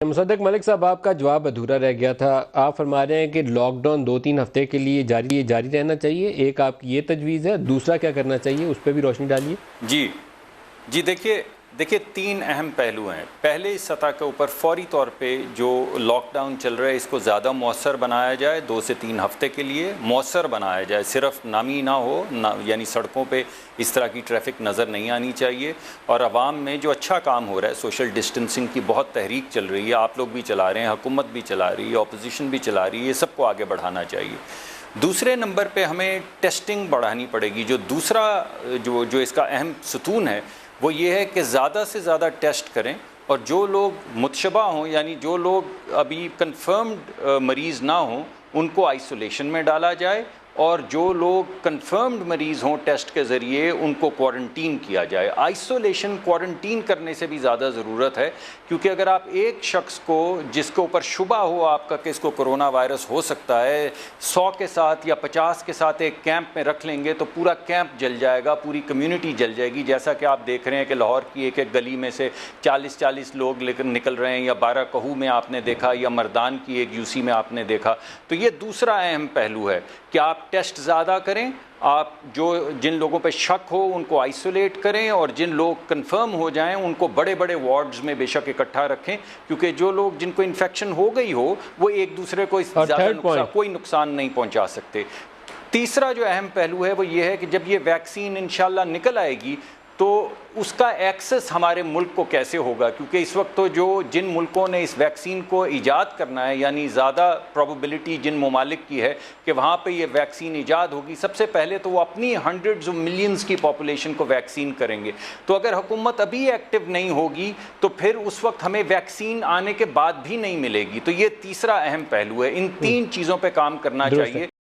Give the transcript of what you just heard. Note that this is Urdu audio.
مصدق ملک صاحب، آپ کا جواب ادھورا رہ گیا تھا۔ آپ فرما رہے ہیں کہ لاک ڈاؤن 2-3 ہفتے کے لیے جاری رہنا چاہیے، ایک آپ کی یہ تجویز ہے، دوسرا کیا کرنا چاہیے اس پہ بھی روشنی ڈالیے۔ جی دیکھیے تین اہم پہلو ہیں۔ پہلے اس سطح کے اوپر فوری طور پہ جو لاک ڈاؤن چل رہا ہے اس کو زیادہ مؤثر بنایا جائے، 2 سے 3 ہفتے کے لیے مؤثر بنایا جائے، صرف نامی نہ ہو، یعنی سڑکوں پہ اس طرح کی ٹریفک نظر نہیں آنی چاہیے، اور عوام میں جو اچھا کام ہو رہا ہے، سوشل ڈسٹنسنگ کی بہت تحریک چل رہی ہے، آپ لوگ بھی چلا رہے ہیں، حکومت بھی چلا رہی ہے، اپوزیشن بھی چلا رہی ہے، یہ سب کو آگے بڑھانا چاہیے۔ دوسرے نمبر پہ ہمیں ٹیسٹنگ بڑھانی پڑے گی۔ جو دوسرا جو اس کا اہم ستون ہے وہ یہ ہے کہ زیادہ سے زیادہ ٹیسٹ کریں، اور جو لوگ متشبہ ہوں، یعنی جو لوگ ابھی کنفرمڈ مریض نہ ہوں، ان کو آئسولیشن میں ڈالا جائے، اور جو لوگ کنفرمڈ مریض ہوں ٹیسٹ کے ذریعے ان کو کوارنٹین کیا جائے۔ آئسولیشن کوارنٹین کرنے سے بھی زیادہ ضرورت ہے، کیونکہ اگر آپ ایک شخص کو جس کے اوپر شبہ ہو آپ کا کہ اس کو کرونا وائرس ہو سکتا ہے، 100 کے ساتھ یا 50 کے ساتھ ایک کیمپ میں رکھ لیں گے تو پورا کیمپ جل جائے گا، پوری کمیونٹی جل جائے گی، جیسا کہ آپ دیکھ رہے ہیں کہ لاہور کی ایک گلی میں سے 40 لوگ نکل رہے ہیں، یا 12 کہو میں آپ نے دیکھا، یا مردان کی ایک یوسی میں آپ نے دیکھا۔ تو یہ دوسرا اہم پہلو ہے کہ آپ ٹیسٹ زیادہ کریں، آپ جن لوگوں پہ شک ہو ان کو آئسولیٹ کریں، اور جن لوگ کنفرم ہو جائیں ان کو بڑے بڑے وارڈز میں بے شک اکٹھا رکھیں، کیونکہ جو لوگ جن کو انفیکشن ہو گئی ہو وہ ایک دوسرے کو کوئی نقصان نہیں پہنچا سکتے۔ تیسرا جو اہم پہلو ہے وہ یہ ہے کہ جب یہ ویکسین انشاءاللہ نکل آئے گی تو اس کا ایکسس ہمارے ملک کو کیسے ہوگا، کیونکہ اس وقت تو جن ملکوں نے اس ویکسین کو ایجاد کرنا ہے، یعنی زیادہ پروبیبلٹی جن ممالک کی ہے کہ وہاں پہ یہ ویکسین ایجاد ہوگی، سب سے پہلے تو وہ اپنی ہنڈریڈز آف ملینز کی پاپولیشن کو ویکسین کریں گے۔ تو اگر حکومت ابھی ایکٹیو نہیں ہوگی تو پھر اس وقت ہمیں ویکسین آنے کے بعد بھی نہیں ملے گی۔ تو یہ تیسرا اہم پہلو ہے، ان 3 چیزوں پہ کام کرنا چاہیے۔